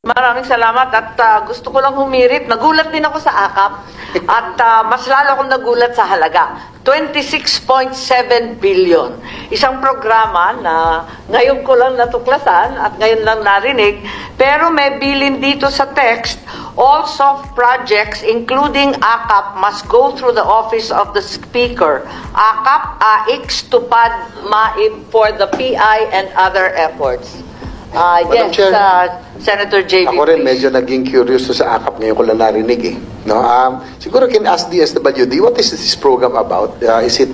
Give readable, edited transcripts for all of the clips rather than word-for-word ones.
Maraming salamat at gusto ko lang humirit. Nagulat din ako sa AKAP at mas lalo akong nagulat sa halaga. 26.7 billion. Isang programa na ngayon ko lang natuklasan at ngayon lang narinig, pero may bilin dito sa text, all soft projects including AKAP must go through the office of the Speaker. AKAP, AIX, TUPAD, MAIB for the PI and other efforts. Yes, Chair, Senator JB, ako rin please. medyo naging curious sa AKAP ngayon ko lang narinig eh. No? Siguro can ask DSWD, what is this program about? Is it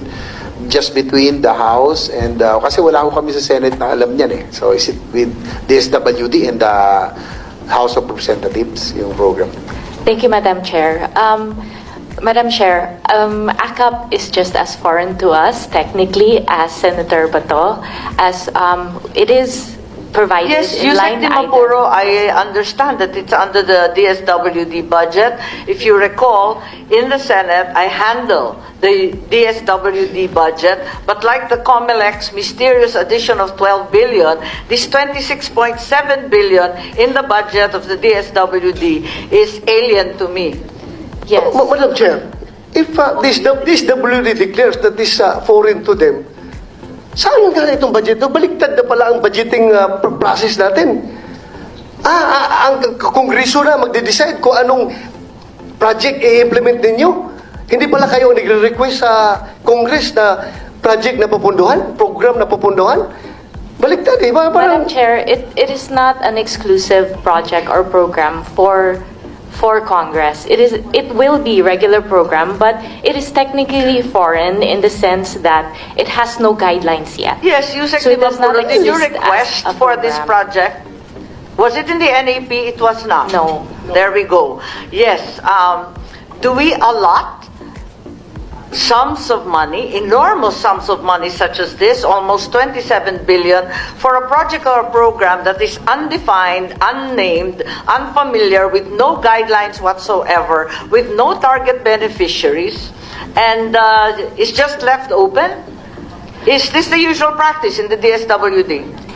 just between the House and, kasi wala ko kami sa Senate na alam niyan eh. So is it with DSWD and the House of Representatives, yung program? Thank you, Madam Chair. Madam Chair, AKAP is just as foreign to us, technically, as Senator Bato, as it is provided Yes, in line Yusek Dimapuro, I understand that it's under the DSWD budget. If you recall, in the Senate, I handle the DSWD budget, but like the COMELEC's mysterious addition of 12 billion, this 26.7 billion in the budget of the DSWD is alien to me. Yes. Madam Chair, if this WD declares that this foreign to them, saan yung galing itong budget? Baliktad na pala ang budgeting process natin. Ang Kongreso na magde-decide kung anong project i-implement ninyo. Hindi pala kayo nagre-request sa Congress na project na pupunduhan, program na pupunduhan. Baliktad eh. Madam Chair, it is not an exclusive project or program for Congress. It will be regular program, but it is technically foreign in the sense that it has no guidelines yet. Yes, Yusek So it does not Dimapuro, did you exist request as a for this program. project? Was it in the NAP? It was not. No. There we go. Yes. Do we allot sums of money, enormous sums of money such as this, almost 27 billion, for a project or a program that is undefined, unnamed, unfamiliar, with no guidelines whatsoever, with no target beneficiaries, and is just left open? Is this the usual practice in the DSWD?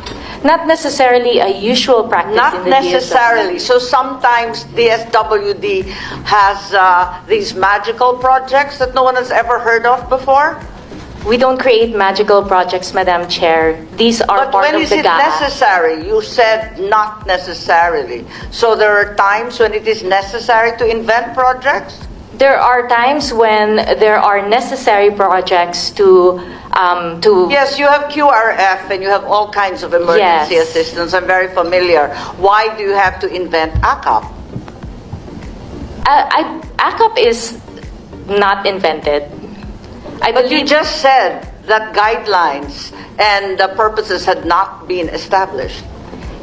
Not necessarily a usual practice Not in the necessarily. So sometimes DSWD has these magical projects that no one has ever heard of before. We don't create magical projects, Madam Chair. These are But part when of is the it GAA. necessary? You said not necessarily. So there are times when it is necessary to invent projects? There are times when there are necessary projects to Yes, you have QRF and you have all kinds of emergency Yes. assistance. I'm very familiar. Why do you have to invent AKAP? AKAP is not invented. But you just said that guidelines and the purposes had not been established.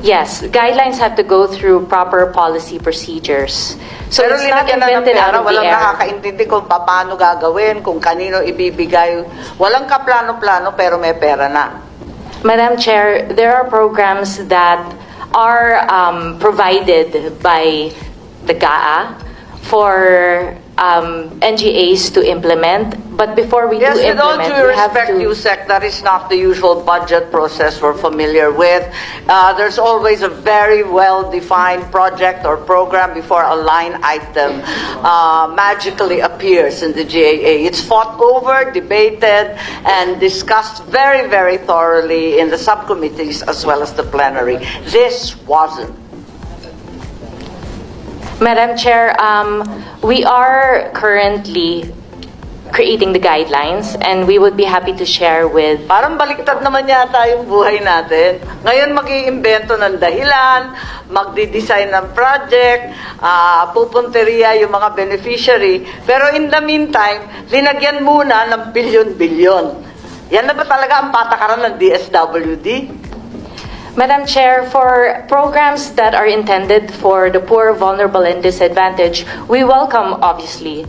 Yes, guidelines have to go through proper policy procedures. So Pero it's not linagyan na ng invented out pera, of the walang air. nakakaintindi kung paano gagawin, kung kanino ibibigay. Walang kaplano-plano pero may pera na. Madam Chair, there are programs that are provided by the GAA for NGAs to implement. But before we Yes, do with all implement, due we have respect, to... Yusek, that is not the usual budget process we're familiar with. There's always a very well-defined project or program before a line item magically appears in the GAA. It's fought over, debated, and discussed very, very thoroughly in the subcommittees as well as the plenary. This wasn't. Madam Chair, we are currently creating the guidelines, and we would be happy to share with... Parang baliktad naman yata yung buhay natin. Ngayon mag-iimbento ng dahilan, magdi-design ng project, pupunteriya yung mga beneficiary. Pero in the meantime, linagyan muna ng bilyon-bilyon. Yan na ba talaga ang patakaran ng DSWD? Madam Chair, for programs that are intended for the poor, vulnerable, and disadvantaged, we welcome, obviously,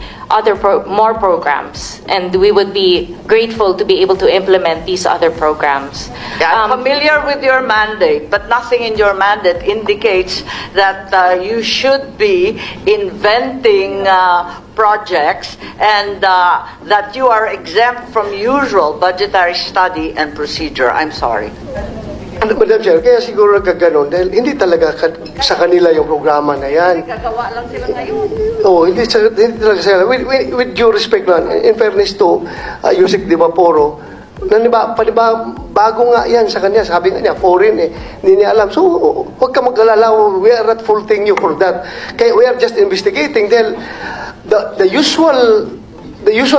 more programs. And we would be grateful to be able to implement these other programs. Yeah, I'm familiar with your mandate, but nothing in your mandate indicates that you should be inventing projects and that you are exempt from usual budgetary study and procedure. I'm sorry. Madam Chair, kaya siguro nagkaganon dahil hindi talaga sa kanila yung programa na yan. Gagawa lang sila ngayon. Oo, hindi talaga sila. With due respect man, in fairness to Yusek Di Maporo, bago nga yan sa kanya. Sabi nga niya, foreign eh. Hindi niya alam. So, huwag ka mag-alala. We are not faulting you for that. Kaya we are just investigating dahil the usual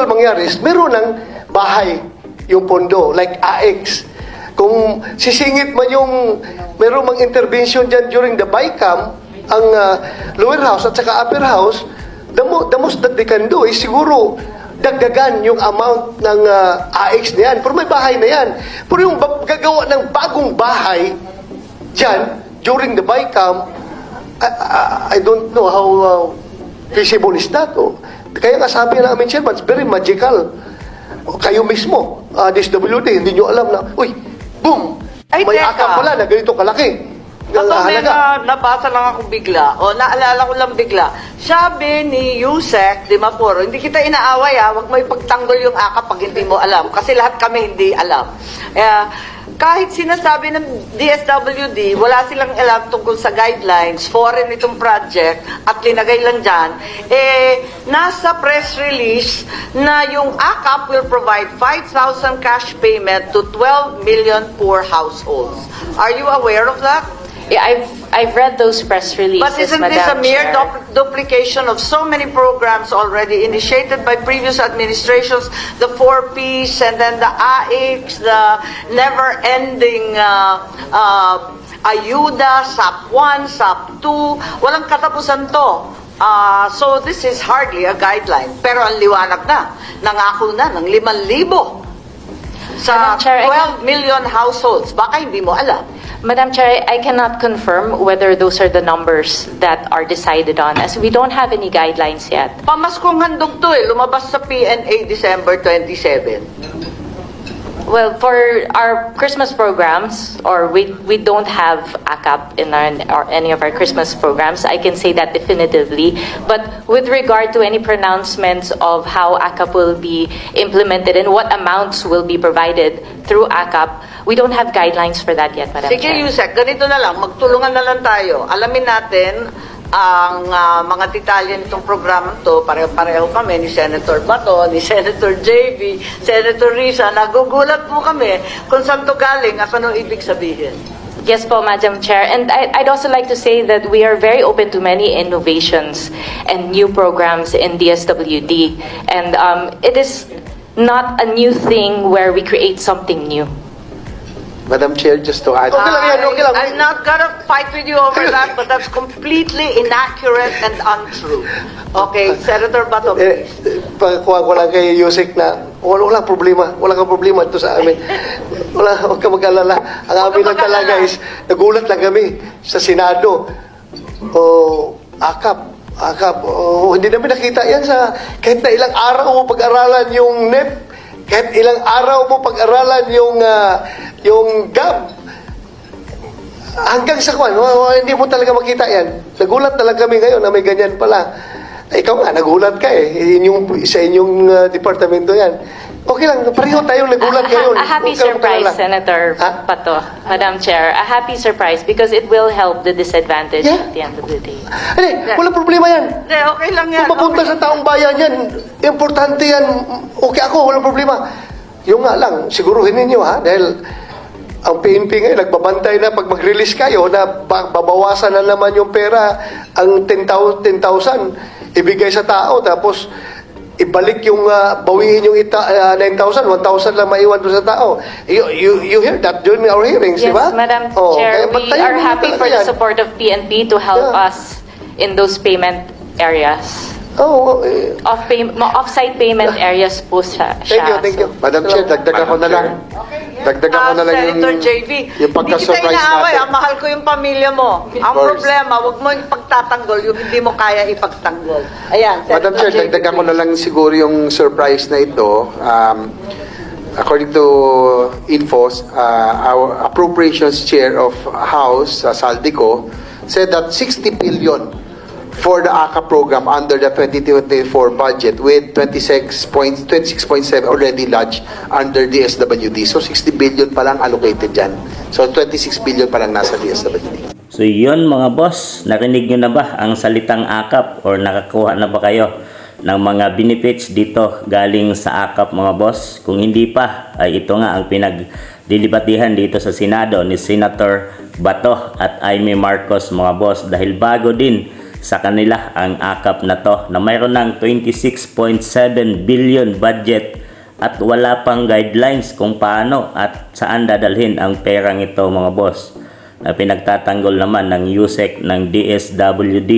mangyari is meron ng bahay yung pondo, like AX. Kung sisingit man yung meron mang intervention dyan during the BICAM, ang lower house at saka upper house, the most that they can do is siguro dagdagan yung amount ng AX na yan. Pero may bahay na yan. Pero yung gagawa ng bagong bahay dyan during the BICAM, I don't know how feasible is that. Kaya nga sabi ng aming chairman, it's very magical. Kayo mismo, DSWD, hindi nyo alam na, uy, boom! Ay, May teka. akap pala na ganito kalaki. Ako may Halaga. nabasa lang ako bigla, o naalala ko lang bigla. Sabi ni Yusek Di Maporo, hindi kita inaaway huwag mo ipagtanggol yung AKAP pag hindi mo alam. Kasi lahat kami hindi alam. Kahit sinasabi ng DSWD, wala silang alam tungkol sa guidelines, foreign itong project, at linagay lang dyan, nasa press release na yung AKAP will provide 5,000 cash payment to 12 million poor households. Are you aware of that? Yeah, I've read those press releases, But isn't this a Madam mere Chair. duplication of so many programs already initiated by previous administrations, the 4Ps and then the AIX, the never-ending ayuda, SAP 1, SAP 2, walang katapusan to. So this is hardly a guideline. Pero ang liwanag na, nangako na ng 5,000 sa Madam Chair, 12 million households. Baka hindi mo alam. Madam Chair, I cannot confirm whether those are the numbers that are decided on, as we don't have any guidelines yet. Pamaskong handog to lumabas sa PNA December 27. Well, for our Christmas programs, or we don't have AKAP in or any of our Christmas programs, I can say that definitively. But with regard to any pronouncements of how AKAP will be implemented and what amounts will be provided through AKAP, we don't have guidelines for that yet, Madam Sige, Chair. Yusek, ganito na lang, magtulungan na lang tayo. Alamin natin ang mga detalye nitong programa to. Pareho kami ni Senator Bato, ni Senator JV, Senator Risa. Nagugulat po kami kung saan to galing at anong ibig sabihin. Yes po, Madam Chair. And I'd also like to say that we are very open to many innovations and new programs in DSWD. And it is not a new thing where we create something new. Madam Chair, just to add. Okay lang yan, okay lang. I'm not gonna fight with you over that, but that's completely inaccurate and untrue. Okay, Senator Bato, please. Pagkuha ko lang kay Yusek na wala problema. Wala kang problema ito sa amin. Huwag ka mag-alala. Ang amin lang talaga is, nagulat lang kami sa Senado. AKAP. Hindi namin nakita yan sa, kahit na ilang araw mo pag-aralan yung NEP, kahit ilang araw mo pag-aralan yung GAB, hanggang sa kwan, hindi mo talaga makita yan. Nagulat talaga kami ngayon na may ganyan pala. Ikaw nga, nagulat ka sa inyong departamento yan. Okay lang, pareho tayong nagulat ngayon. A happy Huwag ka surprise, mag-alala. Senator Pato, Madam Chair. A happy surprise because it will help the disadvantaged Yeah. at the end of the day. Walang problema yan. Hindi, okay lang yan. Kung mapunta sa taong bayan yan, importante yan. Okay ako, walang problema. Yung nga lang, siguruhin ninyo dahil ang PNP ngayon, nagbabantay na pag mag-release kayo na babawasan na naman yung pera, ang 10,000 ibigay sa tao, tapos ibalik yung bawiin yung 9,000, 1,000 lang maiwan doon sa tao. You hear that during our hearings, di Yes, ba? Madam kaya Chair, we bantayan are ninyo happy talaga for the yan. support of PNP to help Yeah. us in those payment areas. Off-site payment areas po siya. Thank you. Madam Chair, dagdagan ko na lang. Dagdagan ko na lang Senator JV, yung pagka-surprise hindi kita inaaway, natin. mahal ko yung pamilya mo. Ang course. problema, wag mo ipagtatanggol yung hindi mo kaya ipagtanggol. Ayan, Madam Chair, JV, dagdagan ko please. na lang siguro yung surprise na ito. According to Infos, our appropriations chair of House, Saldico, said that 60 billion for the ACAP program under the 2024 budget with 26.7 already lodged under DSWD. So 60 billion pa lang allocated dyan. So 26 billion pa lang nasa DSWD. So yun mga boss, narinig nyo na ba ang salitang ACAP or nakakuha na ba kayo ng mga benefits dito galing sa ACAP mga boss? Kung hindi pa, ay ito nga ang pinagdilibatihan dito sa Senado ni Senator Bato at Amy Marcos mga boss, dahil bago din sa kanila ang ACAP na to na mayroon ng 26.7 billion budget at wala pang guidelines kung paano at saan dadalhin ang perang ito mga boss, na pinagtatanggol naman ng USEC ng DSWD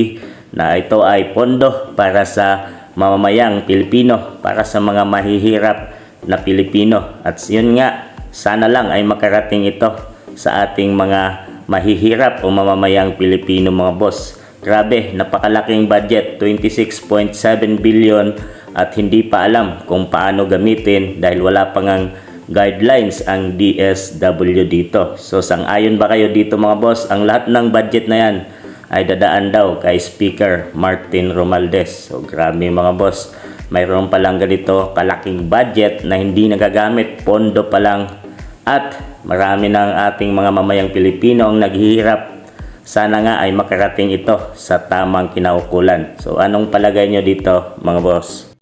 na ito ay pondo para sa mamamayang Pilipino, para sa mga mahihirap na Pilipino. At yun nga, sana lang ay makarating ito sa ating mga mahihirap o mamamayang Pilipino mga boss. Grabe, napakalaking budget, 26.7 billion at hindi pa alam kung paano gamitin dahil wala pa ngang guidelines ang DSW dito. So sang-ayon ba kayo dito mga boss? Ang lahat ng budget na yan ay dadaan daw kay Speaker Martin Romualdez. So grabe mga boss, mayroon pa lang ganito kalaking budget na hindi nagagamit, pondo pa lang, at marami ng ating mga mamayang Pilipino ang naghihirap. Sana nga ay makarating ito sa tamang kinaukulan. So anong palagay nyo dito mga boss?